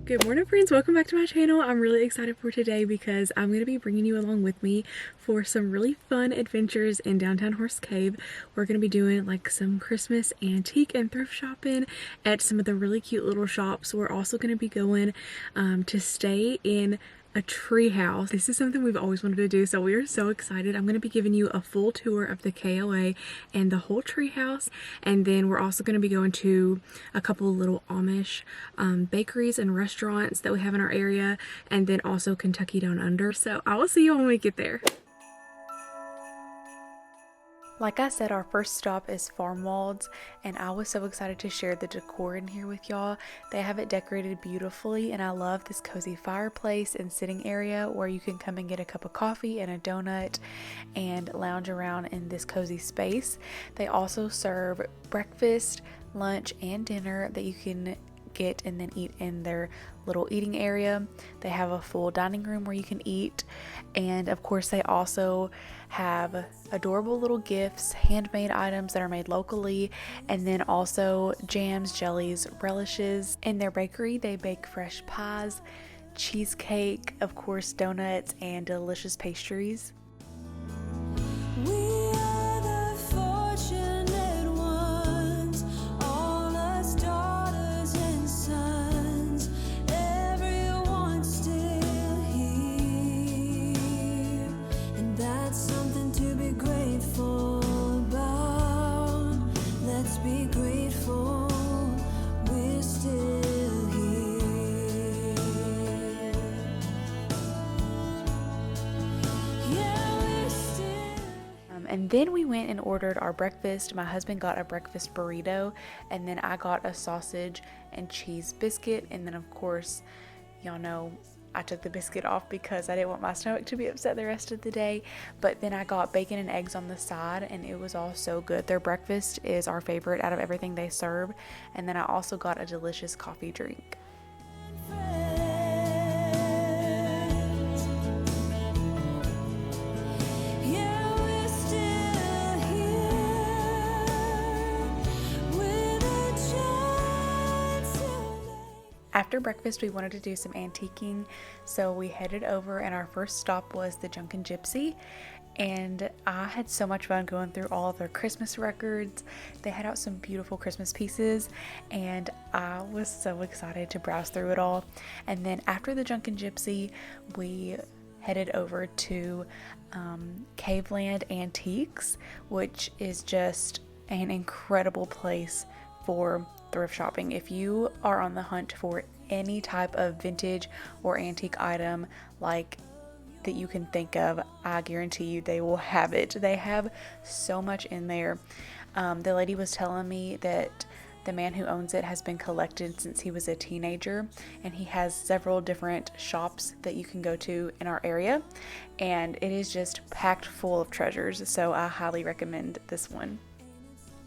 Good morning, friends. Welcome back to my channel. I'm really excited for today because I'm going to be bringing you along with me for some really fun adventures in downtown Horse Cave. We're going to be doing like some Christmas antique and thrift shopping at some of the really cute little shops. We're also going to be going to stay in a tree house. This is something we've always wanted to do, so we are so excited. I'm going to be giving you a full tour of the KOA and the whole tree house, and then we're also going to be going to a couple of little Amish bakeries and restaurants that we have in our area, and then also Kentucky Down Under. So I will see you when we get there. Like I said, our first stop is Farmwald's, and I was so excited to share the decor in here with y'all. They have it decorated beautifully, and I love this cozy fireplace and sitting area where you can come and get a cup of coffee and a donut and lounge around in this cozy space. They also serve breakfast, lunch, and dinner that you can get and then eat in their little eating area. They have a full dining room where you can eat, and of course they also have adorable little gifts, handmade items that are made locally, and then also jams, jellies, relishes. In their bakery they bake fresh pies, cheesecake, of course donuts, and delicious pastries. And then we went and ordered our breakfast. My husband got a breakfast burrito, and then I got a sausage and cheese biscuit. And then of course, y'all know I took the biscuit off because I didn't want my stomach to be upset the rest of the day. But then I got bacon and eggs on the side, and it was all so good. Their breakfast is our favorite out of everything they serve. And then I also got a delicious coffee drink. After breakfast, we wanted to do some antiquing, so we headed over, and our first stop was the JUNKIN GYPSY, and I had so much fun going through all of their Christmas records. They had out some beautiful Christmas pieces, and I was so excited to browse through it all. And then after the JUNKIN GYPSY, we headed over to CAVELAND Antiques, which is just an incredible place for thrift shopping. If you are on the hunt for any type of vintage or antique item like that you can think of, I guarantee you they will have it. They have so much in there. The lady was telling me that the man who owns it has been collected since he was a teenager, and he has several different shops that you can go to in our area, and it is just packed full of treasures, so I highly recommend this one.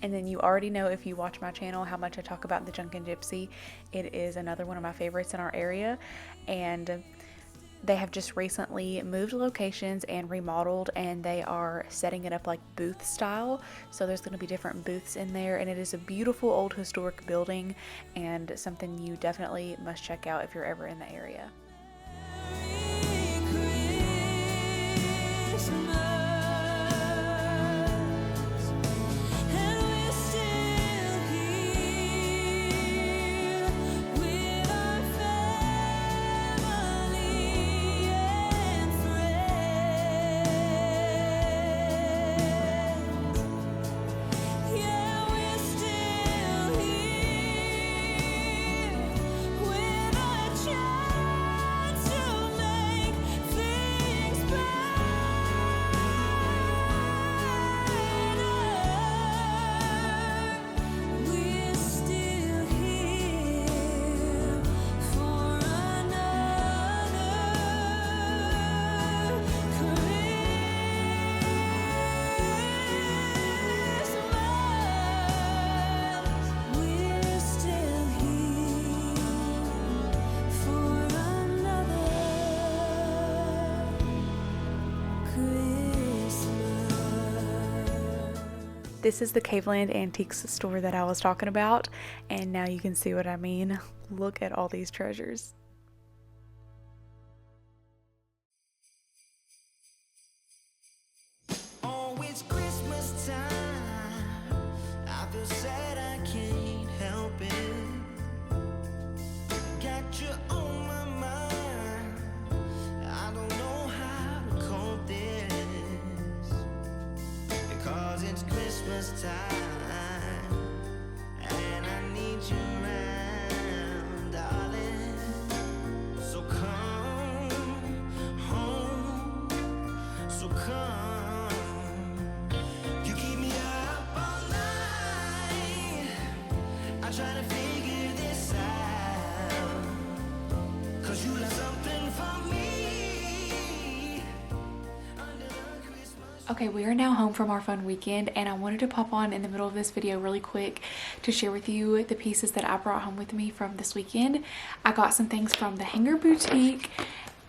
And then you already know, if you watch my channel, how much I talk about the JUNKIN GYPSY. It is another one of my favorites in our area, and they have just recently moved locations and remodeled, and they are setting it up like booth style. So there's going to be different booths in there, and it is a beautiful old historic building and something you definitely must check out if you're ever in the area. This is the CAVELAND Antiques store that I was talking about, and now you can see what I mean. Look at all these treasures. sad, I can't help it. Got you on my mind. I don't know how to cope this, because it's Christmas time and I need you around, darling. So come home, so come. You keep me up all night. I try to figure this out, 'cause you left something for me under the Christmas. Okay, we are now home from our fun weekend, and I wanted to pop on in the middle of this video really quick to share with you the pieces that I brought home with me from this weekend. I got some things from the Hanger Boutique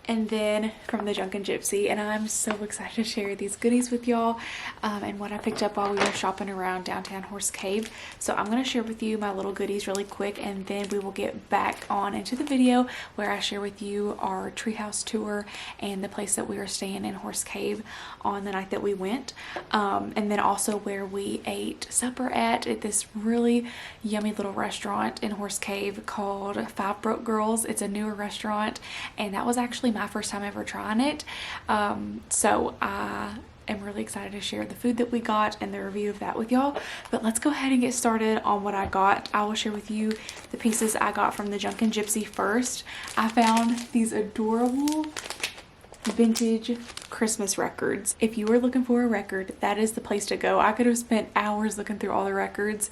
and then from the Junkin Gypsy, and I'm so excited to share these goodies with y'all and what I picked up while we were shopping around downtown Horse Cave. So I'm going to share with you my little goodies really quick, and then we will get back on into the video where I share with you our Treehouse tour and the place that we were staying in Horse Cave on the night that we went, and then also where we ate supper at this really yummy little restaurant in Horse Cave called Five Broke Girls. It's a newer restaurant, and that was actually my first time ever trying it, so I am really excited to share the food that we got and the review of that with y'all. But let's go ahead and get started on what I got. I will share with you the pieces I got from the Junkin Gypsy first. I found these adorable vintage Christmas records. If you were looking for a record, that is the place to go. I could have spent hours looking through all the records,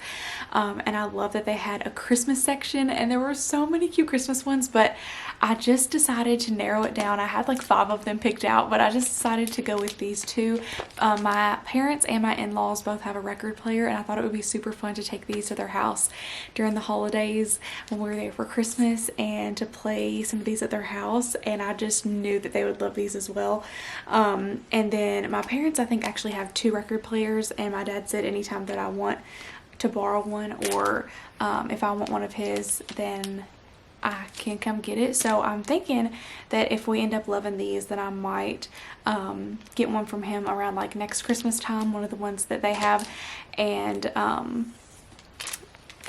and I love that they had a Christmas section, and there were so many cute Christmas ones, but I just decided to narrow it down. I had like 5 of them picked out, but I just decided to go with these 2. My parents and my in-laws both have a record player, and I thought it would be super fun to take these to their house during the holidays when we were there for Christmas and to play some of these at their house, and I just knew that they would love these as well. And then my parents, I think, actually have 2 record players, and my dad said anytime that I want to borrow one, or if I want one of his, then I can come get it. So I'm thinking that if we end up loving these, then I might get one from him around like next Christmas time, one of the ones that they have, and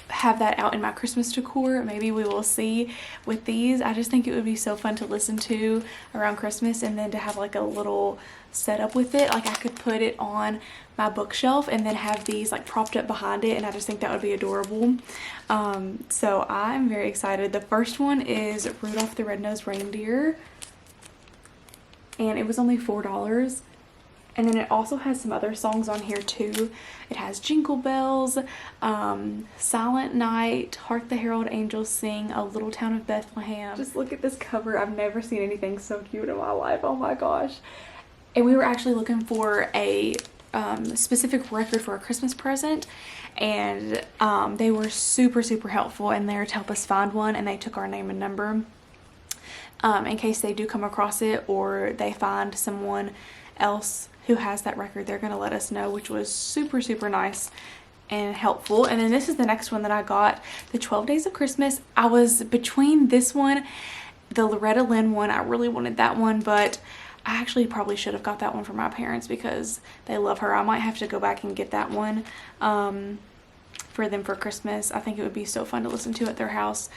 have that out in my Christmas decor. Maybe we will see with these. I just think it would be so fun to listen to around Christmas, and then to have like a little setup with it. Like I could put it on my bookshelf and then have these like propped up behind it, and I just think that would be adorable. So I'm very excited. The first one is Rudolph the Red-Nosed Reindeer, and it was only $4. And then it also has some other songs on here too. It has Jingle Bells, Silent Night, Hark the Herald Angels Sing, A Little Town of Bethlehem. Just look at this cover. I've never seen anything so cute in my life. Oh my gosh. And we were actually looking for a specific record for a Christmas present, and they were super helpful and there to help us find one, and they took our name and number in case they do come across it or they find someone else who has that record. They're going to let us know, which was super nice and helpful. And then this is the next one that I got, the 12 Days of Christmas. I was between this one, the Loretta Lynn one. I really wanted that one, but I actually probably should have got that one for my parents because they love her. I might have to go back and get that one for them for Christmas. I think it would be so fun to listen to at their house.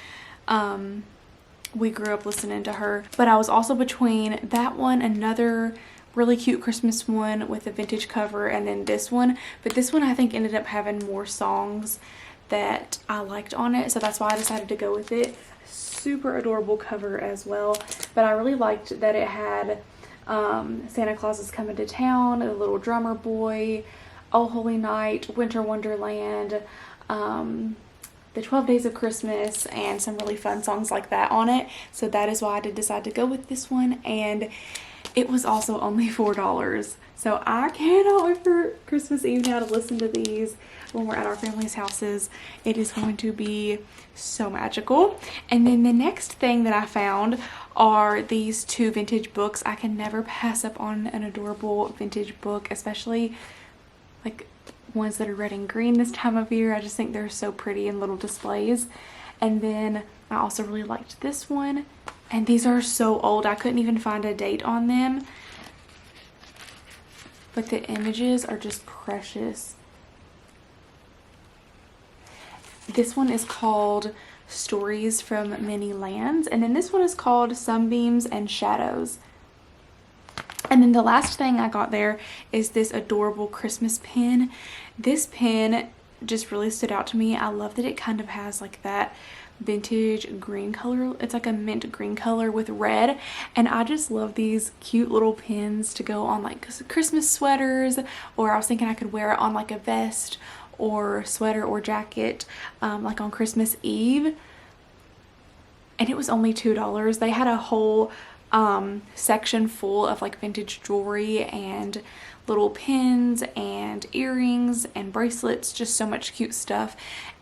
We grew up listening to her. But I was also between that one, another really cute Christmas one with a vintage cover, and then this one. But this one I think ended up having more songs that I liked on it, so that's why I decided to go with it. Super adorable cover as well, but I really liked that it had Santa Claus is Coming to Town, A Little Drummer Boy, Oh Holy Night, Winter Wonderland, the 12 Days of Christmas, and some really fun songs like that on it. So that is why I did decide to go with this one, and it was also only $4. So I cannot wait for Christmas Eve now to listen to these when we're at our family's houses. It is going to be so magical. And then the next thing that I found are these 2 vintage books. I can never pass up on an adorable vintage book, especially like ones that are red and green this time of year. I just think they're so pretty in little displays. And then I also really liked this one. And these are so old, I couldn't even find a date on them. But the images are just precious. This one is called Stories from Many Lands, and then this one is called Sunbeams and Shadows. And then the last thing I got there is this adorable Christmas pin. This pin just really stood out to me. I love that it kind of has like that vintage green color. It's like a mint green color with red, and I just love these cute little pins to go on like Christmas sweaters, or I was thinking I could wear it on like a vest or sweater or jacket, like on Christmas Eve. And it was only $2. They had a whole section full of like vintage jewelry and little pins and earrings and bracelets, just so much cute stuff.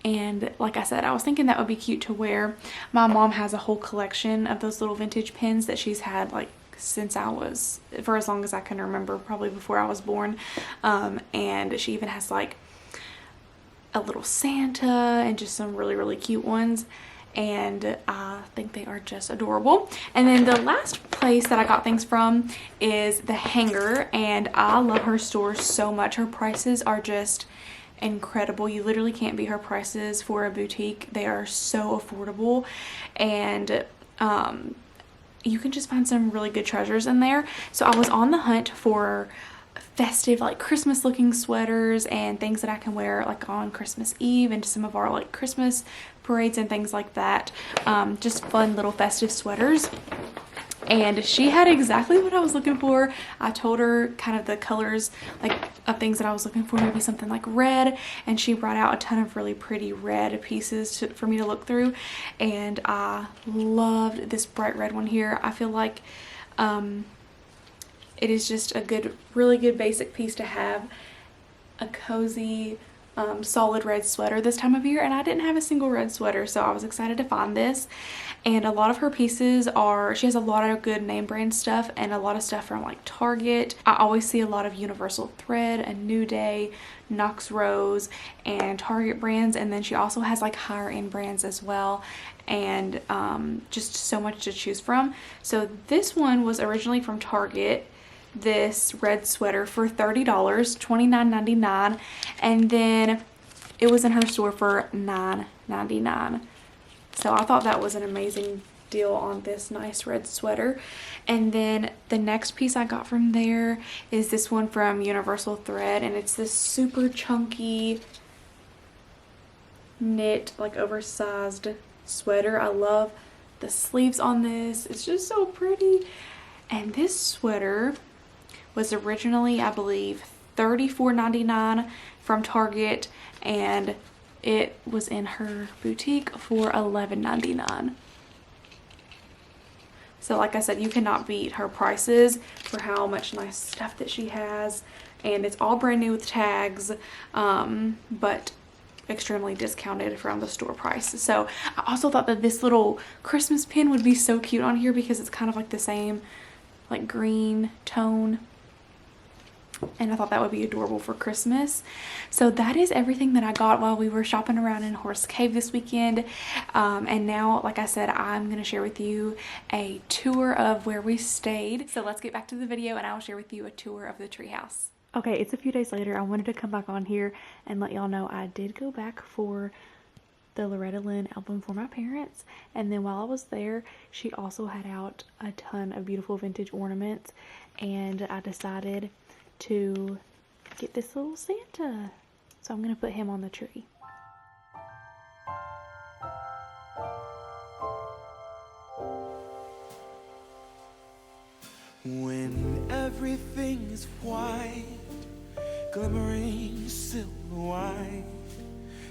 And like I said, I was thinking that would be cute to wear. My mom has a whole collection of those little vintage pins that she's had like since for as long as I can remember, probably before I was born. And she even has like a little Santa and just some really, really cute ones. And I think they are just adorable. And then the last place that I got things from is The Hanger, and I love her store so much. Her prices are just incredible. You literally can't beat her prices for a boutique. They are so affordable, and you can just find some really good treasures in there. So I was on the hunt for festive, like Christmas looking sweaters and things that I can wear like on Christmas Eve and some of our like Christmas parades and things like that. Just fun little festive sweaters. And she had exactly what I was looking for. I told her kind of the colors like of things that I was looking for, maybe something like red, and she brought out a ton of really pretty red pieces for me to look through. And I loved this bright red one here. I feel like it is just a good, really good basic piece to have. A cozy, solid red sweater this time of year, and I didn't have a single red sweater, so I was excited to find this. And a lot of her pieces she has a lot of good name brand stuff and a lot of stuff from like Target. I always see a lot of Universal Thread, A New Day, Knox Rose, and Target brands, and then she also has like higher end brands as well, and just so much to choose from. So this one was originally from Target, this red sweater, for $30, $29.99, and then it was in her store for $9.99. So I thought that was an amazing deal on this nice red sweater. And then the next piece I got from there is this one from Universal Thread, and it's this super chunky knit, like oversized sweater. I love the sleeves on this. It's just so pretty. And this sweater was originally, I believe, $34.99 from Target, and it was in her boutique for $11.99. So like I said, you cannot beat her prices for how much nice stuff that she has, and it's all brand new with tags, but extremely discounted from the store price. So I also thought that this little Christmas pin would be so cute on here because it's kind of like the same like green tone, and I thought that would be adorable for Christmas. So that is everything that I got while we were shopping around in Horse Cave this weekend. And now, like I said, I'm going to share with you a tour of where we stayed. So let's get back to the video and I'll share with you a tour of the treehouse. Okay, it's a few days later. I wanted to come back on here and let y'all know I did go back for the Loretta Lynn album for my parents, and then while I was there, she also had out a ton of beautiful vintage ornaments, and I decided to get this little Santa. So I'm going to put him on the tree. When everything is white, glimmering silver white,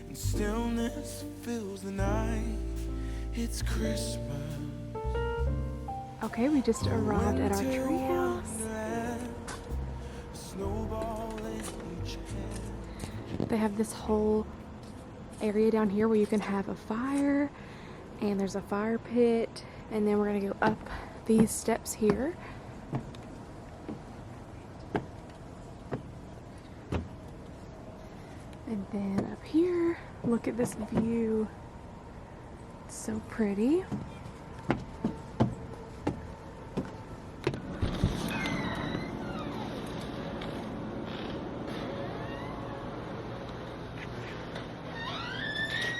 and stillness fills the night, it's Christmas. Okay, we just arrived at our treehouse. They have this whole area down here where you can have a fire, and there's a fire pit, and then we're gonna go up these steps here. And then up here, look at this view. It's so pretty.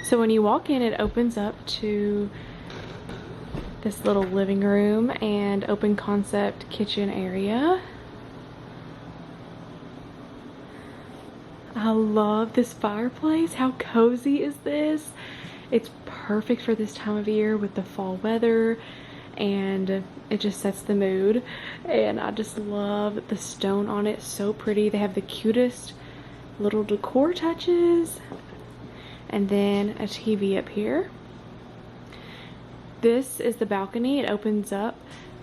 So when you walk in, it opens up to this little living room and open concept kitchen area. I love this fireplace. How cozy is this? It's perfect for this time of year with the fall weather, and it just sets the mood. And I just love the stone on it. So pretty. They have the cutest little decor touches, and then a TV up here. This is the balcony. It opens up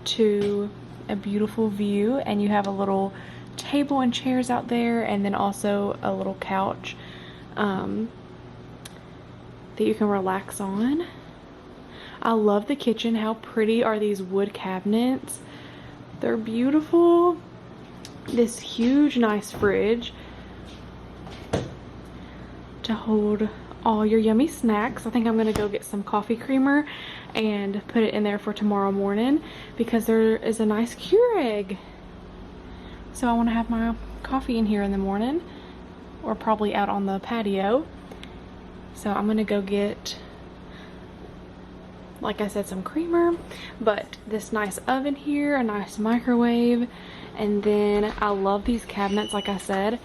to a beautiful view, and you have a little table and chairs out there, and then also a little couch that you can relax on. I love the kitchen. How pretty are these wood cabinets? They're beautiful. This huge nice fridge to hold all your yummy snacks. I think I'm gonna go get some coffee creamer and put it in there for tomorrow morning because there is a nice Keurig. So I want to have my coffee in here in the morning, or probably out on the patio. So I'm gonna go get, like I said, some creamer, but this nice oven here, a nice microwave, and then I love these cabinets. Like I said,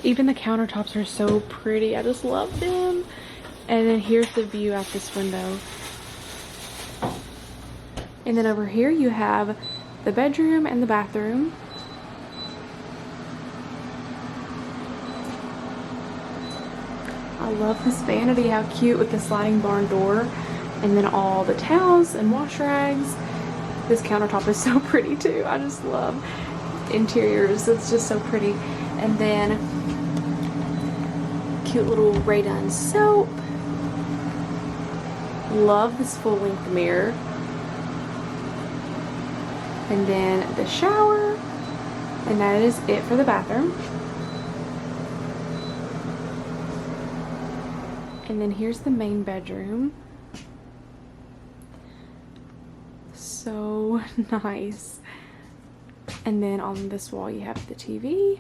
even the countertops are so pretty. I just love them. And then here's the view out this window. And then over here you have the bedroom and the bathroom. I love this vanity, how cute, with the sliding barn door. And then all the towels and wash rags. This countertop is so pretty too. I just love interiors. It's just so pretty. And then cute little Rae Dunn soap. Love this full length mirror. And then the shower. And that is it for the bathroom. And then here's the main bedroom. So nice. And then on this wall you have the TV.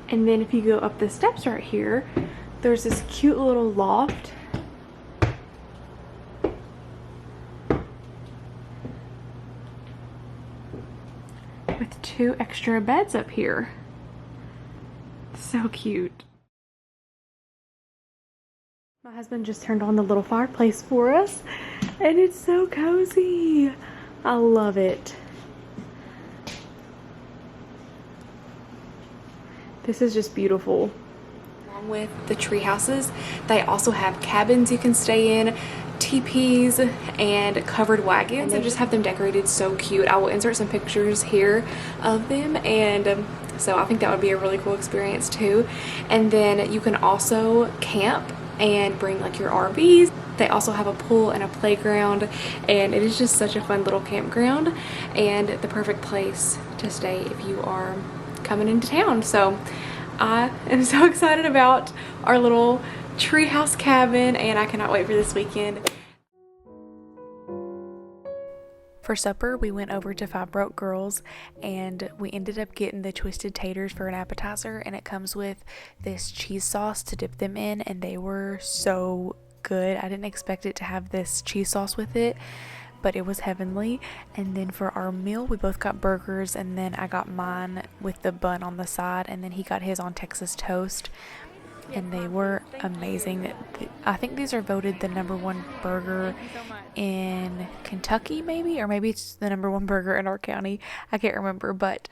And then if you go up the steps right here, there's this cute little loft. With 2 extra beds up here. So cute. My husband just turned on the little fireplace for us, and it's so cozy. I love it. This is just beautiful. Along with the tree houses, they also have cabins you can stay in, teepees, and covered wagons, and they just have them decorated so cute. I will insert some pictures here of them, and so I think that would be a really cool experience too. And then you can also camp and bring like your RVs. They also have a pool and a playground, and it is just such a fun little campground and the perfect place to stay if you are coming into town. So I am so excited about our little treehouse cabin, and I cannot wait for this weekend. For supper, we went over to Five Broke Girls, and we ended up getting the twisted taters for an appetizer, and it comes with this cheese sauce to dip them in, and they were so good. I didn't expect it to have this cheese sauce with it, but it was heavenly. And then for our meal, we both got burgers, and then I got mine with the bun on the side, and then he got his on Texas toast, and they were amazing. I think these are voted the #1 burger in Kentucky, maybe, or maybe it's the #1 burger in our county. I can't remember, but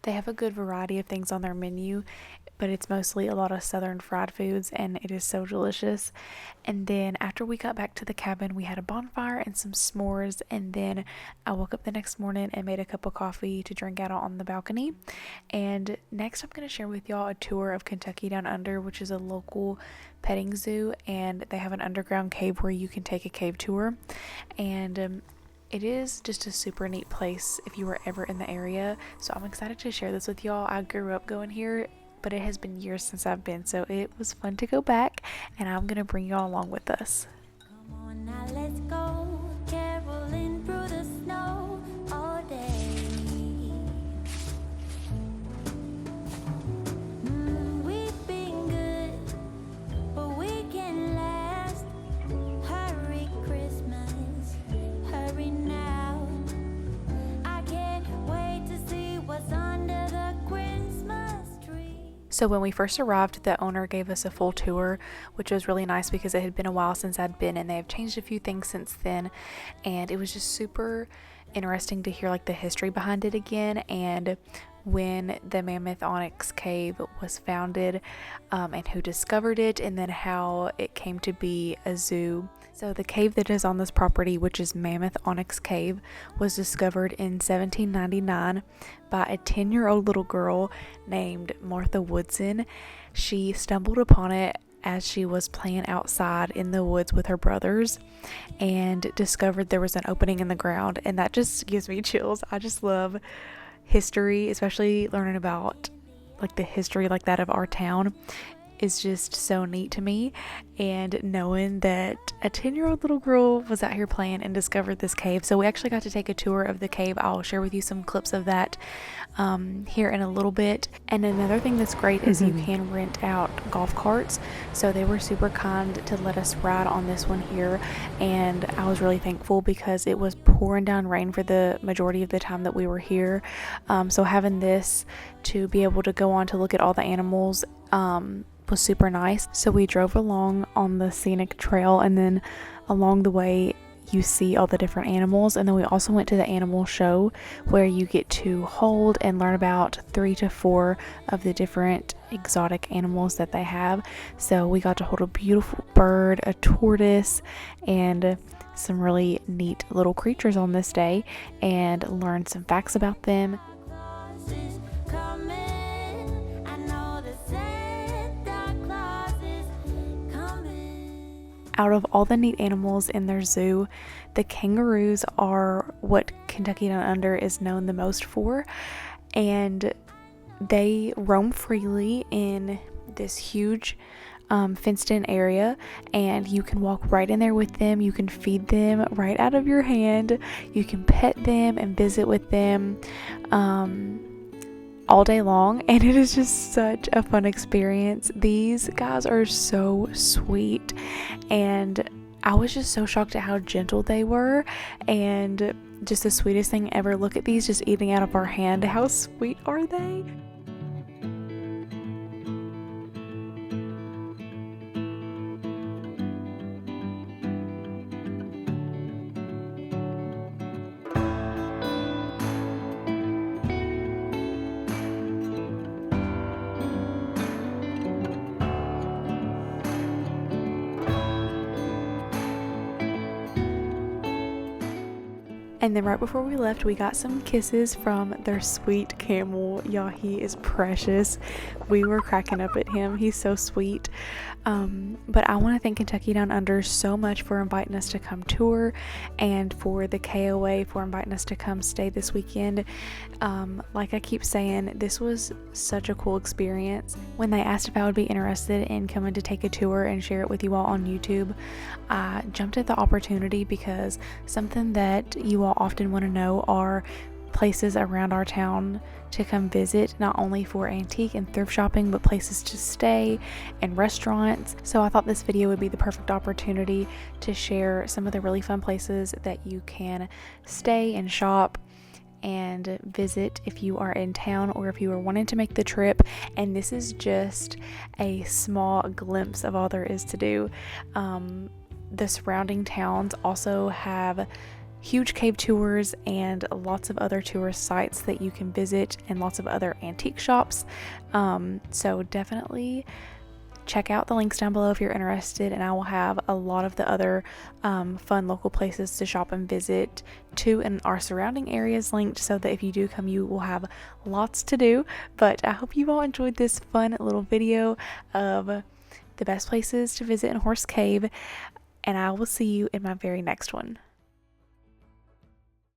they have a good variety of things on their menu, but it's mostly a lot of southern fried foods, and it is so delicious. And then after we got back to the cabin, we had a bonfire and some s'mores, and then I woke up the next morning and made a cup of coffee to drink out on the balcony. And next I'm going to share with y'all a tour of Kentucky Down Under, which is a local petting zoo, and they have an underground cave where you can take a cave tour. And it is just a super neat place if you were ever in the area, so I'm excited to share this with y'all. I grew up going here, but it has been years since I've been, so it was fun to go back, and I'm gonna bring y'all along with us. Come on now, let's go, caroling through the snow all day. We've been good, but we can't So when we first arrived, the owner gave us a full tour, which was really nice because it had been a while since I'd been, and they have changed a few things since then. And it was just super interesting to hear like the history behind it again, and when the Mammoth Onyx Cave was founded, and who discovered it, and then how it came to be a zoo. So the cave that is on this property, which is Mammoth Onyx Cave, was discovered in 1799 by a 10-year-old little girl named Martha Woodson. She stumbled upon it as she was playing outside in the woods with her brothers and discovered there was an opening in the ground, and that just gives me chills. I just love history, especially learning about like the history like that of our town is just so neat to me, and knowing that a 10-year-old little girl was out here playing and discovered this cave. So we actually got to take a tour of the cave. I'll share with you some clips of that here in a little bit. And another thing that's great is you can rent out golf carts, so they were super kind to let us ride on this one here, and I was really thankful because it was pouring down rain for the majority of the time that we were here. So having this to be able to go on to look at all the animals was super nice. So we drove along on the scenic trail, and then along the way you see all the different animals, and then we also went to the animal show where you get to hold and learn about 3 to 4 of the different exotic animals that they have. So we got to hold a beautiful bird, a tortoise, and some really neat little creatures on this day, and learn some facts about them. Out of all the neat animals in their zoo, the kangaroos are what Kentucky Down Under is known the most for, and they roam freely in this huge fenced in area, and you can walk right in there with them. You can feed them right out of your hand. You can pet them and visit with them all day long, and it is just such a fun experience. These guys are so sweet, and I was just so shocked at how gentle they were, and just the sweetest thing ever. Look at these just eating out of our hand. How sweet are they? And then right before we left, we got some kisses from their sweet camel. Y'all, he is precious. We were cracking up at him. He's so sweet. But I want to thank Kentucky Down Under so much for inviting us to come tour, and for the KOA for inviting us to come stay this weekend. Like I keep saying, this was such a cool experience. When they asked if I would be interested in coming to take a tour and share it with you all on YouTube, I jumped at the opportunity because something that you all often want to know are places around our town to come visit, not only for antique and thrift shopping, but places to stay and restaurants. So I thought this video would be the perfect opportunity to share some of the really fun places that you can stay and shop and visit if you are in town, or if you are wanting to make the trip. And this is just a small glimpse of all there is to do. The surrounding towns also have huge cave tours and lots of other tourist sites that you can visit, and lots of other antique shops. So definitely check out the links down below if you're interested, and I will have a lot of the other fun local places to shop and visit too in our surrounding areas linked, so that if you do come, you will have lots to do. But I hope you all enjoyed this fun little video of the best places to visit in Horse Cave, and I will see you in my very next one.